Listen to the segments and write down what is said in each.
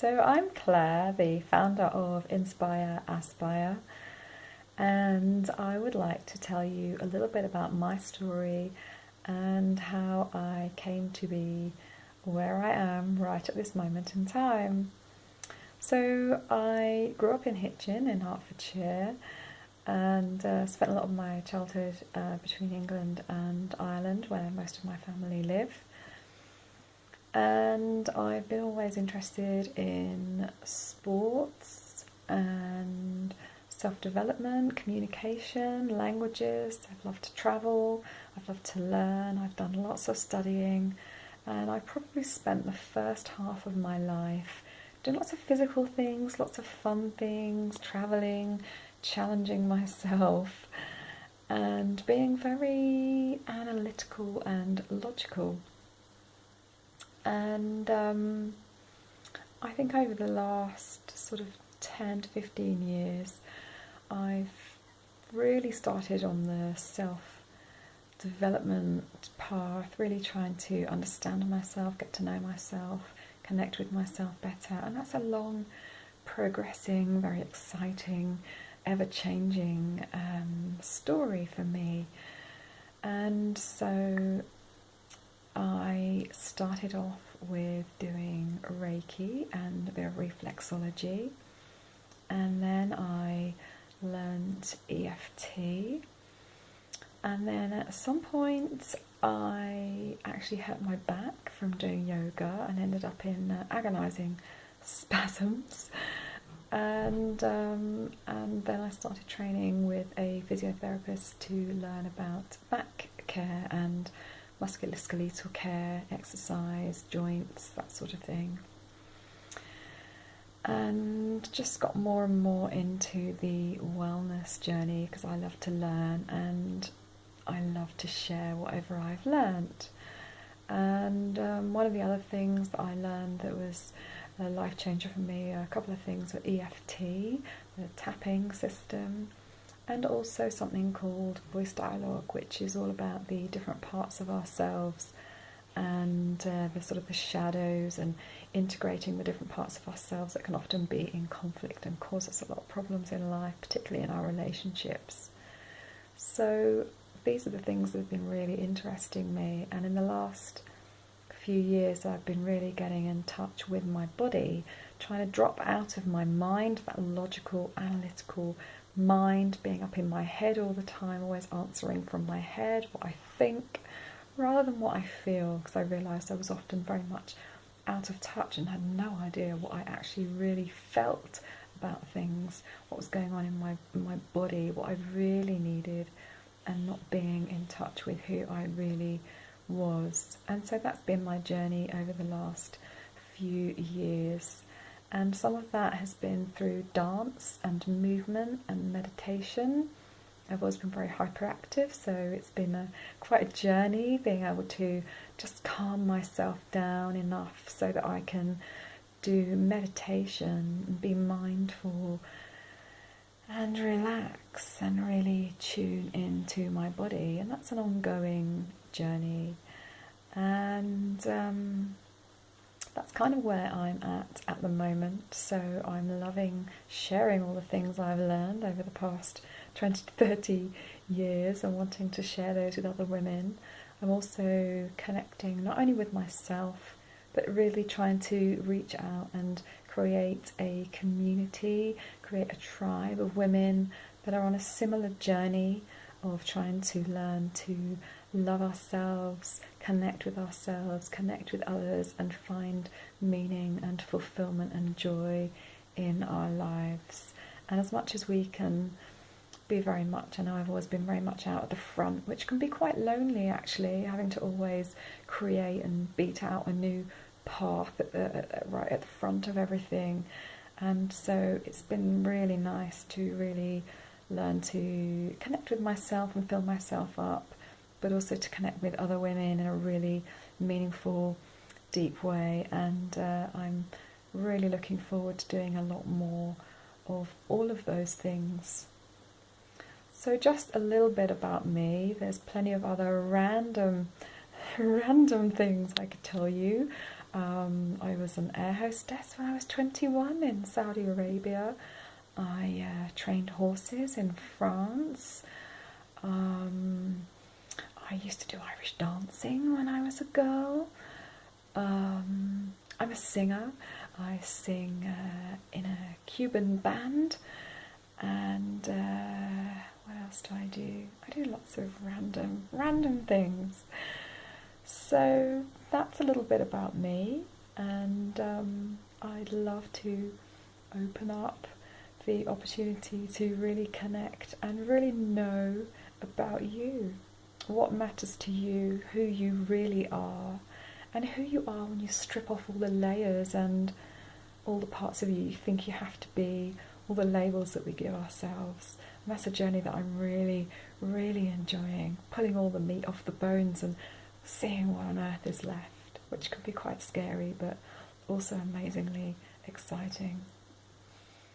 So I'm Claire, the founder of Inspire Aspire, and I would like to tell you a little bit about my story and how I came to be where I am right at this moment in time. So I grew up in Hitchin in Hertfordshire and spent a lot of my childhood between England and Ireland, where most of my family live. And I've been always interested in sports and self-development, communication, languages. I've loved to travel, I've loved to learn, I've done lots of studying, and I probably spent the first half of my life doing lots of physical things, lots of fun things, traveling, challenging myself, and being very analytical and logical. And I think over the last sort of 10 to 15 years, I've really started on the self development path, really trying to understand myself, get to know myself, connect with myself better. And that's a long, progressing, very exciting, ever changing story for me. And so I started off with doing Reiki and a bit of reflexology, and then I learned EFT, and then at some point I actually hurt my back from doing yoga and ended up in agonising spasms. And then I started training with a physiotherapist to learn about back care and musculoskeletal care, exercise, joints, that sort of thing. And just got more and more into the wellness journey because I love to learn and I love to share whatever I've learnt. And one of the other things that I learned that was a life changer for me, a couple of things were EFT, the tapping system, and also something called voice dialogue, which is all about the different parts of ourselves and the sort of the shadows, and integrating the different parts of ourselves that can often be in conflict and cause us a lot of problems in life, particularly in our relationships. So these are the things that have been really interesting me, and in the last few years I've been really getting in touch with my body, trying to drop out of my mind, that logical, analytical mind, being up in my head all the time, always answering from my head what I think rather than what I feel, because I realised I was often very much out of touch and had no idea what I actually really felt about things, what was going on in my body, what I really needed, and not being in touch with who I really was. And so that's been my journey over the last few years. And some of that has been through dance and movement and meditation. I've always been very hyperactive, so it's been quite a journey being able to just calm myself down enough so that I can do meditation and be mindful and relax and really tune into my body. And that's an ongoing journey. And that's kind of where I'm at the moment. So I'm loving sharing all the things I've learned over the past 20 to 30 years and wanting to share those with other women. I'm also connecting not only with myself, but really trying to reach out and create a community, create a tribe of women that are on a similar journey of trying to learn to love ourselves, connect with others, and find meaning and fulfillment and joy in our lives. And as much as we can be very much, I know I've always been very much out at the front, which can be quite lonely actually, having to always create and beat out a new path right at the front of everything. And so it's been really nice to really learn to connect with myself and fill myself up, but also to connect with other women in a really meaningful, deep way. And I'm really looking forward to doing a lot more of all of those things. So just a little bit about me. There's plenty of other random things I could tell you. I was an air hostess when I was 21 in Saudi Arabia. I trained horses in France. I used to do Irish dancing when I was a girl. I'm a singer. I sing in a Cuban band. And what else do I do? I do lots of random things. So that's a little bit about me, and I'd love to open up the opportunity to really connect and really know about you, what matters to you, who you really are, and who you are when you strip off all the layers and all the parts of you think you have to be, all the labels that we give ourselves. And that's a journey that I'm really, really enjoying, pulling all the meat off the bones and seeing what on earth is left, which can be quite scary but also amazingly exciting.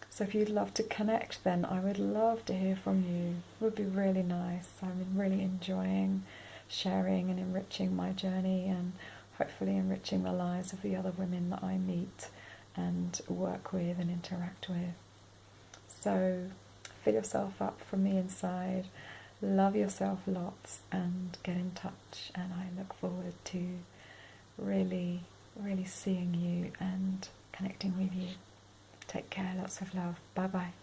So if you'd love to connect, then I would love to hear from you. It would be really nice. I'm really enjoying sharing and enriching my journey, and hopefully enriching the lives of the other women that I meet and work with and interact with. So fill yourself up from the inside, love yourself lots, and get in touch. And I look forward to really, really seeing you and connecting with you. Take care, lots of love. Bye bye.